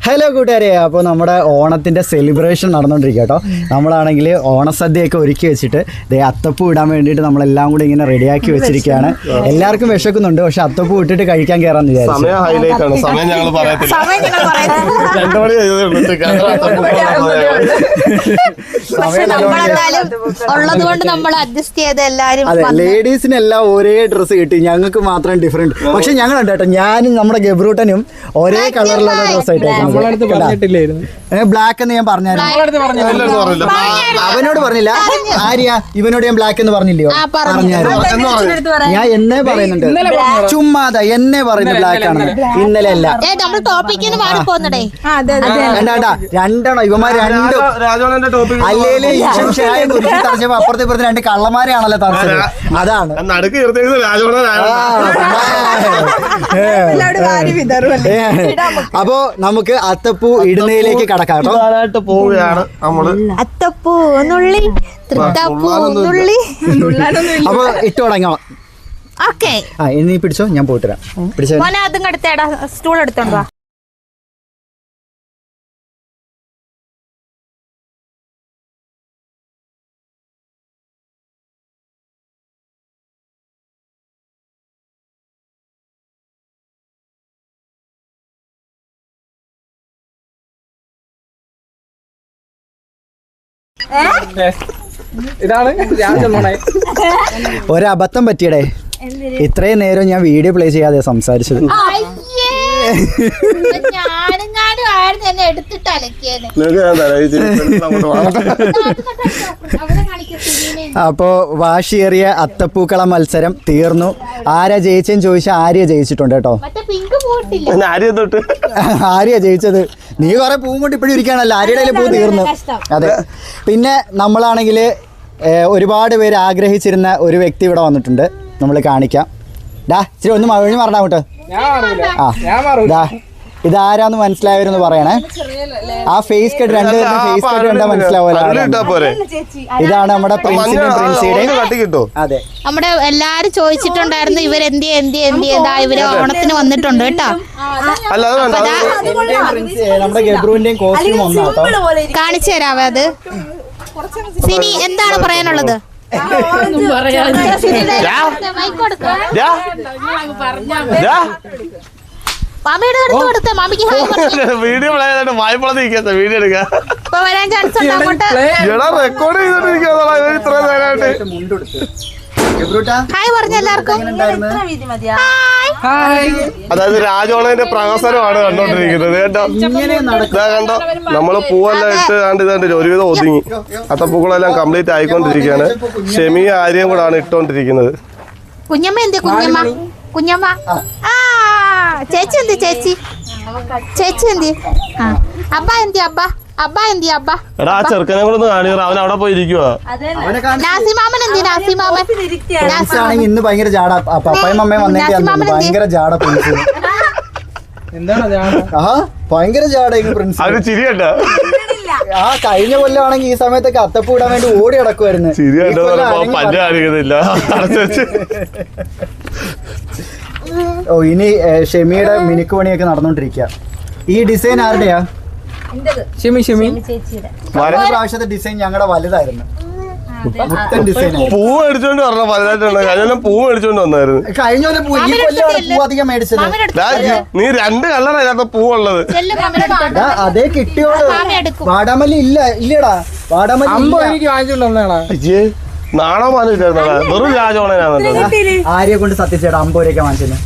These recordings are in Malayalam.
ഹലോ കൂട്ടുകാരെ, അപ്പോൾ നമ്മുടെ ഓണത്തിൻ്റെ സെലിബ്രേഷൻ നടന്നുകൊണ്ടിരിക്കുക കേട്ടോ. നമ്മളാണെങ്കിൽ ഓണസദ്യയൊക്കെ ഒരുക്കി വെച്ചിട്ട് അത്തപ്പൂ ഇടാൻ വേണ്ടിയിട്ട് നമ്മളെല്ലാം കൂടി ഇങ്ങനെ റെഡിയാക്കി വെച്ചിരിക്കുകയാണ്. എല്ലാവർക്കും വിശക്കുന്നുണ്ട്, പക്ഷെ അത്തപ്പൂ ഇട്ടിട്ട് കഴിക്കാൻ കയറാന്ന് വിചാരിച്ചു. അതെ, ലേഡീസിനെല്ലാം ഒരേ ഡ്രസ്സ് കിട്ടി, ഞങ്ങൾക്ക് മാത്രം ഡിഫറെന്റ്. പക്ഷെ ഞങ്ങളുണ്ട് കേട്ടോ, ഞാനും നമ്മുടെ ഗബ്രൂട്ടനും ഒരേ കളറിലുള്ള ഡ്രസ്സ് ആയിട്ടായിരുന്നു. ബ്ലാക്ക് എന്ന് ഞാൻ പറഞ്ഞായിരുന്നു. അവനോട് പറഞ്ഞില്ല, ആര്യ ഇവനോട് ഞാൻ ബ്ലാക്ക് എന്ന് പറഞ്ഞില്ലയോ? പറഞ്ഞായിരുന്നു. ഞാൻ എന്നെ പറയുന്നുണ്ട്, ചുമ്മാതാ എന്നെ പറയുന്നു ബ്ലാക്ക് ആണെന്ന്. ഇന്നലെ അല്ല, രണ്ടെണ്ണം ഇവന്മാർ രണ്ടും അല്ലേലും തറച്ചപ്പോ അപ്പുറത്തെ ഇപ്പുറത്തെ രണ്ട് കള്ളന്മാരെയാണല്ലോ തറച്ചത്. അതാണ് അപ്പോ നമുക്ക് അത്തപ്പൂ ഇടുന്നതിലേക്ക് കടക്കാം കേട്ടോ. പോവുകയാണ് നമ്മള്. അത്തപ്പൂ അപ്പൊ ഇട്ട് തുടങ്ങാം. ഇനി പിടിച്ചോ, ഞാൻ പോയിട്ട് വരാം. പിടിച്ചോ, അതും എടുത്തേടാ, സ്റ്റൂൾ എടുത്തോണ്ടോ. ഇതാണ് ഒരബദ്ധം പറ്റിയടേ. ഇത്രയും നേരം ഞാൻ വീഡിയോ പ്ലേ ചെയ്യാതെ സംസാരിച്ചത്. അപ്പോ വാശിയേറിയ അത്തപ്പൂക്കള മത്സരം തീർന്നു. ആരാ ജയിച്ചെന്ന് ചോദിച്ചാൽ ആര്യ ജയിച്ചിട്ടുണ്ട് കേട്ടോ. ആര്യ ജയിച്ചത്. നീ കുറെ പൂവും കൊണ്ട് ഇപ്പോഴും ഇരിക്കുകയാണല്ലോ. ആര്യയുടെ പൂ തീർന്നു. അതെ, പിന്നെ നമ്മളാണെങ്കിൽ ഒരുപാട് പേര് ആഗ്രഹിച്ചിരുന്ന ഒരു വ്യക്തി ഇവിടെ വന്നിട്ടുണ്ട്. നമ്മൾ കാണിക്കാം. ഇച്ചിരി ഒന്ന് മഴ മറന്നാ കേട്ടോ. ഇതാരാന്ന് മനസ്സിലായവരെന്ന് പറയണേ. ആ ഫേസ് കട്ട് രണ്ടുപേരുടെ ഫേസ് കട്ട് കണ്ടാ മനസ്സിലാവുമല്ലോ. ഇതാണ് നമ്മുടെ പ്രിൻസിന്റെയും പ്രിൻസിയുടെയും. അതെ, നമ്മുടെ എല്ലാരും ചോദിച്ചിട്ടുണ്ടായിരുന്നു ഇവരെന്തി ഇവര് ഓണത്തിന് വന്നിട്ടുണ്ട് കേട്ടോ. നമ്മുടെ ഗബ്രുവിന്റെയും കോസ്റ്റ്യൂം ഒന്നാട്ടോ. കാണിച്ചു തരാവേ അത്. സിനി എന്താണ് പറയാനുള്ളത്? വീഡിയോ വീഡിയോ എടുക്കാം. വരാൻ ചാൻസ് ഉണ്ടോ അങ്ങോട്ട്? റെക്കോർഡ് ഹായ് പറഞ്ഞ എല്ലാവർക്കും. അതായത് രാജോളന്റെ പ്രഹസനമാണ് കണ്ടോണ്ടിരിക്കുന്നത് കേട്ടോ. കണ്ടോ, നമ്മള് പൂവെല്ലാം ഇട്ട് കണ്ട് ഒരുവിധം ഒതുങ്ങി. അത്തപ്പൂക്കളെല്ലാം കംപ്ലീറ്റ് ആയിക്കൊണ്ടിരിക്കുകയാണ്. ഷെമിയും ആര്യയും കൂടാണ് ഇട്ടോണ്ടിരിക്കുന്നത്. കുഞ്ഞമ്മ എന്ത്? കുഞ്ഞമ്മ ചേച്ചി എന്ത്? ചേച്ചി എന്ത്? അബ്ബ എന്ത്? അബ്ബ എടാ, ആ ചെറുക്കനെ കൂടെ ഒന്ന് കാണിക്കണം. അവൻ അവിടെ പോയി ഇരിക്കുവാ. നാസിമാമൻ എന്ത്? നാസിമാമൻ ഇന്ന് ഭയങ്കര ജാട. പപ്പായും അമ്മയും വന്നേക്കാണ്. ഭയങ്കര ജാട പ്രിൻസ്. ഭയങ്കര ജാട പ്രിൻസ്. അവര് ചിരിയട്ടോ. ആ കഴിഞ്ഞ കൊല്ലമാണെങ്കിൽ ഈ സമയത്തൊക്കെ അത്തപ്പൂ ഇടാൻ വേണ്ടി ഓടി നടക്കുമായിരുന്നു. പല്ല് കാണിക്കുന്നില്ല. ഓ, ഇനി ഷെമിയുടെ മിനുക്ക് പണിയൊക്കെ നടന്നുകൊണ്ടിരിക്കുക. ഈ ഡിസൈൻ ആരുടെയാ? പ്രാവശ്യത്തെ ഡിസൈൻ ഞങ്ങളുടെ വലുതായിരുന്നു. പൂ മേടിച്ചോണ്ട് പറഞ്ഞ വലുതായിട്ടുണ്ട്. കഴിഞ്ഞ പൂ മേടിച്ചോണ്ട് വന്നായിരുന്നു. കഴിഞ്ഞ കൊല്ലം പൂ അധികം മേടിച്ചത്. നീ 2 കളറാണ് പൂവുള്ളത്. അതേ കിട്ടിയോളൂ. വാടാമല്ലി ഇല്ലടാ. വാടാമല്ലി നാണോ മാനില്ലായിരുന്നടാ. വെറും രാജോണനാണല്ലോ. ആര്യെ കൊണ്ട് സത്യച്ചേട്ടാ 50 രൂപ വാങ്ങിച്ചത്.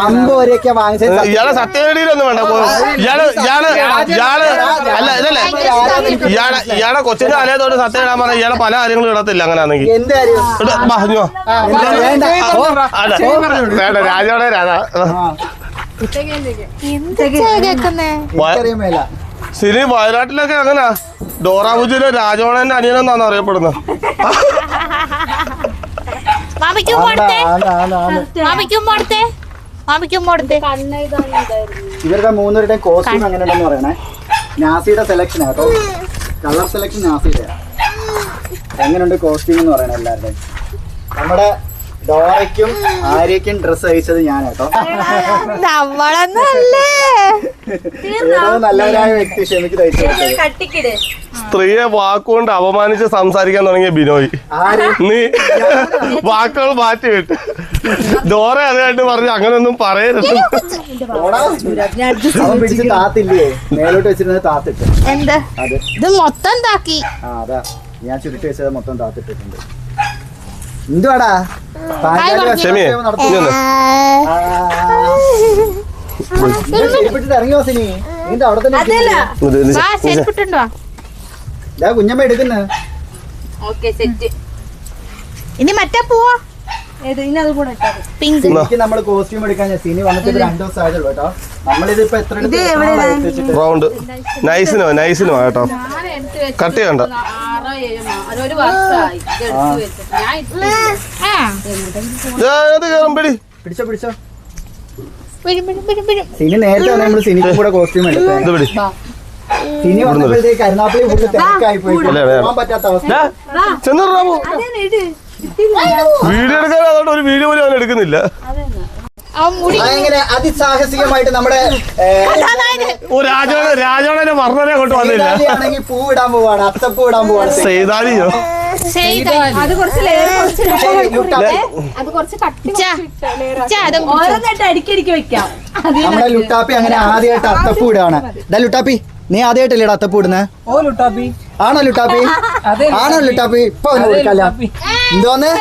50 രൂപ വാങ്ങിച്ചത്. ഇയാളെ സത്യവേടിയിലൊന്നും വേണ്ട. ഇയാളെ കൊച്ചിന്റെ തലേത്തോട്ട് സത്യം ഇടാൻ പറഞ്ഞാൽ ഇയാളെ പല കാര്യങ്ങളും ഇടത്തില്ല. അങ്ങനെയാണെങ്കിൽ വേണ്ട. രാജോണ രാധാ സിനി വയനാട്ടിലൊക്കെ അങ്ങനെ ഡോറാബുജിയിലെ രാജോണന്റെ അനിയനെന്നാണ് അറിയപ്പെടുന്നത്. ഇവരുടെ 3 പേരുടെയും കോസ്റ്റ്യൂം എങ്ങനെയുണ്ടെന്ന് പറയണേ. നാസിയുടെ സെലക്ഷൻ ആട്ടോ. കളർ സെലക്ഷൻ നാസിയുടെ. എങ്ങനെയുണ്ട് കോസ്റ്റ്യൂം എന്ന് പറയണേ എല്ലാവരുടെയും. നമ്മുടെ ഡോറയ്ക്കും ആര്യയ്ക്കും ഡ്രസ് അയച്ചത് ഞാനേട്ടോ. നമ്മളൊന്നല്ലേ നല്ലവരായ വ്യക്തി ക്ഷമിക്ക് തയ്ച്ചു. സ്ത്രീയെ വാക്കുകൊണ്ട് അപമാനിച്ച് സംസാരിക്കാൻ തുടങ്ങിയ ബിനോയ്, നീ വാക്കുകൾ മാറ്റി വിട്ട് ഡോറ അതായിട്ട് പറഞ്ഞു അങ്ങനൊന്നും പറയരുത്. പിടിച്ച് താത്തില്ലേ മേലോട്ട് വെച്ചിരുന്നത് താത്തിട്ട്. എന്ത് ഇത് മൊത്തം താക്കി? അതാ ഞാൻ ചുരുട്ടി വെച്ചത് മൊത്തം താത്തിട്ടിട്ടുണ്ട്. എന്തുവാടാ ക്ഷമിയെ ഇറങ്ങി വസിനി നിന്റെ അവിടെ തന്നെ കുഞ്ഞമ്മ എടുക്കുന്ന. ഇനി മറ്റേ പോവാ പിങ്ക്. എനിക്ക് നമ്മള് കോസ്റ്റ്യൂം എടുക്കാൻ സിനി വന്നിട്ട് 2 ദിവസം ആയതുള്ളൂ കേട്ടോ. നമ്മളിതിപ്പോ എത്ര റൗണ്ട് നൈസിനോ കേട്ടോ. കട്ട് ചെയ്യണ്ട. പിടിച്ചോ പിടിച്ചോ. സിനി നേരത്തെ നമ്മള് സിനിക്കും കൂടെ കോസ്റ്റ്യൂം എടുത്തു. സിനി വന്നപ്പോഴത്തേക്ക് കരുനാപ്പള്ളി ഫുള്ള് തിരക്കായി പോയി പോകാൻ പറ്റാത്ത അവസ്ഥ. വീഡിയോ എടുക്കാൻ അതുകൊണ്ട് ഒരു വീഡിയോ പോലും അവൻ എടുക്കുന്നില്ല. അങ്ങനെ അതിസാഹസികമായിട്ട് നമ്മുടെ രാജോണനെ വർണ്ണനെ കൊണ്ട് വന്നില്ല. ആണെങ്കിൽ പൂ ഇടാൻ പോവാണ്, അത്തപ്പൂ ഇടാൻ പോവാണ്. സെയ്താലിയോ നമ്മുടെ ലുട്ടാപ്പി അങ്ങനെ ആദ്യമായിട്ട് അത്തപ്പൂ ഇടാണ്. ലുട്ടാപ്പി നീ ആദ്യമായിട്ടല്ലേടാ അത്തപ്പൂ ഇടുന്നത്? ആണോ ലുട്ടാപ്പി? ആണോ ലുട്ടാപ്പി? ഇപ്പൊ കൊടുക്കല്ല എന്തോന്ന്?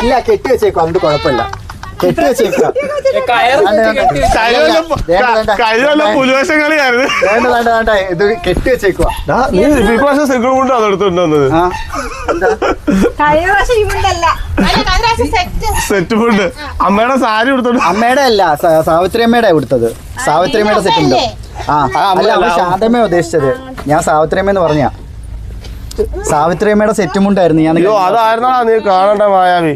ഇല്ല കെട്ടി വെച്ചേക്കോ, അതുകൊണ്ട് കുഴപ്പമില്ല. കെട്ടി വെച്ചേക്കോ. വേണ്ട ഇത് കെട്ടി വെച്ചേക്കുവാ. സെറ്റ് ഫുഡ് അമ്മയുടെ സാരി കൊടുത്തോണ്ട്. അമ്മയുടെ അല്ല സാവിത്രി അമ്മയുടെ കൊടുത്തത്. സാവിത്രി അമ്മയുടെ സെറ്റ് ഉണ്ട്. അല്ല ശാന്തമ്മ ഉദ്ദേശിച്ചത്. ഞാൻ സാവിത്രി അമ്മ എന്ന് പറഞ്ഞ സാവിത്രി അമ്മയുടെ സെറ്റും ഉണ്ടായിരുന്നു. ഞാൻ അതായിരുന്നാ നീ കാണണ്ട മായാവി.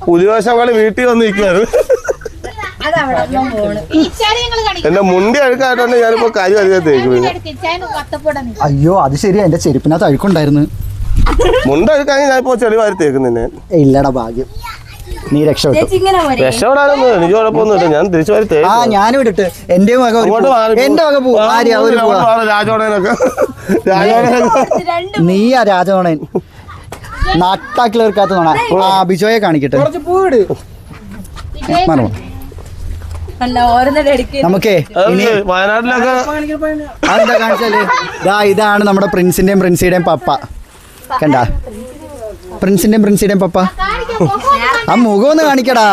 പുലിവശം കളി വീട്ടിൽ വന്ന് നിൽക്കുവായിരുന്നു. എന്റെ മുണ്ടി അഴുക്കായിട്ടുണ്ട്. ഞാനിപ്പോ കാര്യം അറിയാൻ തേക്കും. അയ്യോ അത് ശരിയാ, എന്റെ ചെരുപ്പിനകത്ത് അഴുക്കുണ്ടായിരുന്നു. മുണ്ട് അഴുക്കാണെങ്കിൽ ഞാനിപ്പോ ചെളി വാരി തേക്കുന്നെ. ഇല്ലടാ ഭാഗ്യം, നീ രക്ഷപ്പെട്ടു. രക്ഷപ്പെടാനൊന്നും എനിക്ക് കുഴപ്പമൊന്നുമില്ല. ഞാൻ തിരിച്ചു വാരി തേക്കും. ഞാനും ഇട്ടിട്ട് എന്റെ വക എന്റെ വക പോവും. രാജോണനൊക്കെ നീയാ രാജോണൻ. നട്ടാക്കിലേർക്കാത്ത നോണ. ബിജോയെ കാണിക്കട്ടെ. നമുക്കേ വയനാട്ടിലൊക്കെ അതെന്താ കാണിച്ചാല് ഇതാണ് നമ്മുടെ പ്രിൻസിന്റെയും പ്രിൻസിയുടെയും പപ്പ. കണ്ട പ്രിൻസിന്റെയും പ്രിൻസിയുടെയും പപ്പ. ആ മുഖം ഒന്ന് കാണിക്കടാ.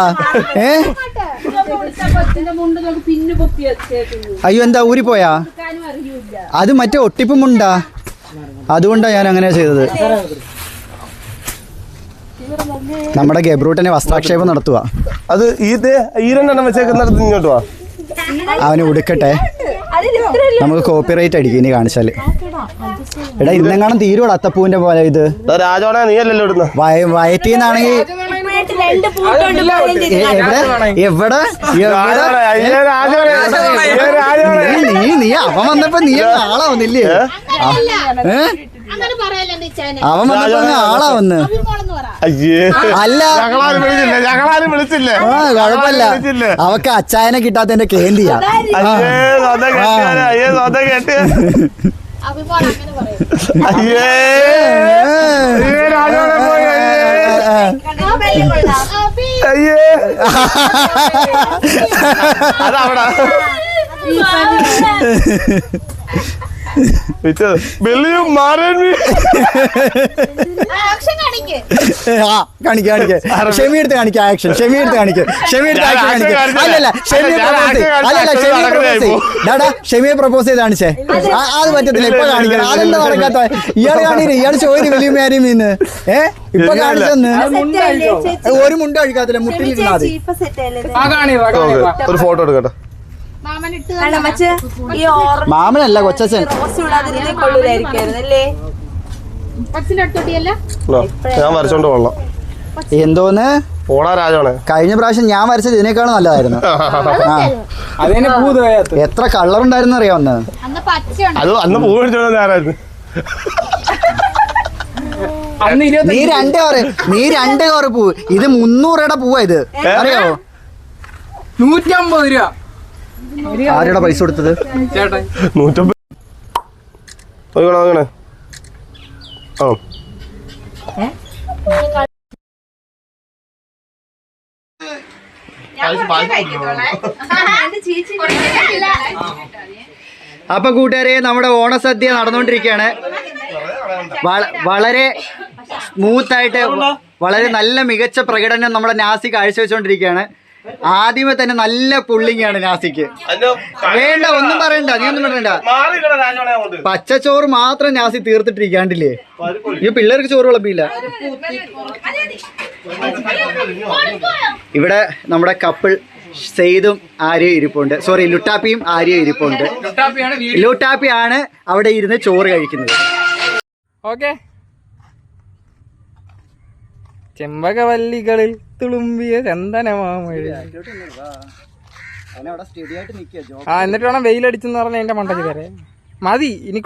അയ്യോ എന്താ ഊരിപ്പോയാ? അത് മറ്റേ ഒട്ടിപ്പും ഉണ്ടാ, അതുകൊണ്ടാ ഞാൻ അങ്ങനെ ചെയ്തത്. നമ്മുടെ ഗബ്രൂട്ടനെ വസ്ത്രാക്ഷേപം നടത്തുക. അത് ഈ രണ്ടെണ്ണം വെച്ചേക്കുന്നിടത്ത് ഇങ്ങോട്ട് വാ. അവന് ഉടുക്കട്ടെ, നമുക്ക് കോപ്പിറൈറ്റ് അടിക്കും ഇനി കാണിച്ചാല്. എടാ ഇന്നെങ്ങാനും തീരുവോളൂ അത്തപ്പൂവിന്റെ പോലെ. ഇത് രാജോണ നീ അല്ലല്ലോ ഇടുന്ന വയറ്റിന്നാണെങ്കിൽ എവിടെ നീ അവൻ വന്നപ്പോ നീ ആളാവുന്നില്ലേ? അവൻ വന്നപ്പോ ആളാവുന്ന്. അല്ല വിളിച്ചില്ലേ? കുഴപ്പമില്ല, അവക്ക് അച്ചായനെ കിട്ടാത്തതിന്റെ കേന്ദ്രിയാ. അതവിടെ ഷെമി എടുത്ത് കാണിക്ക ആക്ഷൻ. ഷെമി എടുത്ത് കാണിക്ക. ഷെമി എടുത്ത് ആക്ഷൻ കാണിക്ക. അല്ലല്ല ഷെമിയെ പ്രപ്പോസ് ചെയ്ത് കാണിച്ചേ. അത് പറ്റത്തില്ല, ഇപ്പൊ കാണിക്കണം. അതെന്താ നടക്കാത്ത? ഇയാൾ കാണില്ല, ഇയാൾ ചോദിച്ചു വലിയ മാരി മീന്ന്. ഇപ്പൊ കാണിച്ചെന്ന് ഒരു മുണ്ട് കഴിക്കാത്തില്ല, മുട്ടിലിരുന്നാ മതി. ഒരു ഫോട്ടോ എടുക്കട്ടെ. മാമനല്ല കൊച്ചച്ഛൻ. ഞാൻ വരച്ചോണ്ട് കൊള്ളാം. എന്തോന്ന് ഓടാ രാജോണെ? കഴിഞ്ഞ പ്രാവശ്യം ഞാൻ വരച്ചത് ഇതിനേക്കാളും നല്ലതായിരുന്നു. എത്ര കളറുണ്ടായിരുന്നു അറിയാവുന്ന? അത് അന്ന് പൂ മേടിച്ചോണ്ട് ആരായിരുന്നു? നീ 2 കവറ് പൂവ്. ഇത് 300 രൂപയുടെ പൂവാ ഇത്, അറിയാവോ? 150 രൂപ. ആരുടെ പൈസ കൊടുത്തത്? ചേട്ടൻ 150. അങ്ങനെ ആ അപ്പൊ കൂട്ടുകാരെ, നമ്മുടെ ഓണസദ്യ നടന്നുകൊണ്ടിരിക്കുകയാണ്. വളരെ സ്മൂത്തായിട്ട് വളരെ നല്ല മികച്ച പ്രകടനം നമ്മുടെ നാസി കാഴ്ചവെച്ചുകൊണ്ടിരിക്കുകയാണ്. ആദ്യമേ തന്നെ നല്ല പുള്ളിങ് ആണ് നാസിക്ക്. വേണ്ട, ഒന്നും പറയണ്ട, നീ ഒന്നും പറയണ്ട. പച്ചച്ചോറ് മാത്രം നാസി തീർത്തിട്ടിരിക്കാണ്ടില്ലേ? ഈ പിള്ളേർക്ക് ചോറ് വിളമ്പിയില്ല. ഇവിടെ നമ്മുടെ കപ്പിൾ സെയ്തും ആര്യയും ഇരിപ്പുണ്ട്. സോറി, ലുട്ടാപ്പിയും ആര്യയും ഇരിപ്പുണ്ട്. ലുട്ടാപ്പിയാണ് അവിടെ ഇരുന്ന് ചോറ് കഴിക്കുന്നത്. ഓക്കെ. ചെമ്പകവല്ലികളിൽ തുളുമ്പിയ ചന്ദനമാമഴ. എന്നിട്ട് വേണം വെയിലടിച്ചെന്ന് പറഞ്ഞ എന്റെ മണ്ടയ്ക്ക് തരേ മതി. ഇനി